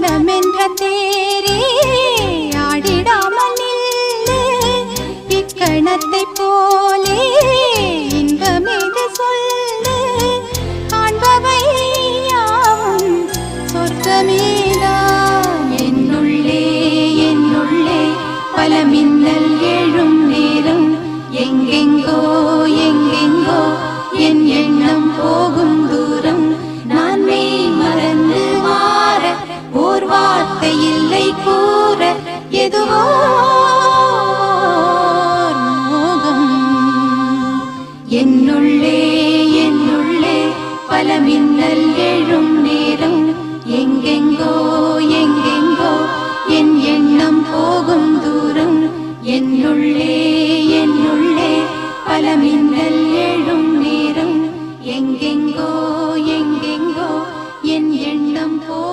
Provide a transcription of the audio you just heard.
மனமென்ற தேரே ஆடிடாமல் நில்லு இக்கணத்தை போலே இன்பமேது சொல்லு காண்பவை யாவும் சொர்க்கமேதான் என்னுள்ளே என்னுள்ளே பல மின்னல் எழும் நேரம் எங்கெங்கோ எங்கெங்கோ என் எண்ணம் போகும் தூரம் நான் மெய் மறந்து மாற ஓர் வார்த்தை இல்லை கூற எதுவோ மோகம் என்னுள்ளே என்னுள்ளே பல மின்னல் எழும் நேரம் எங்கெங்கோ எங்கெங்கோ என் எண்ணம் போகும் தூரம் என்னுள்ளே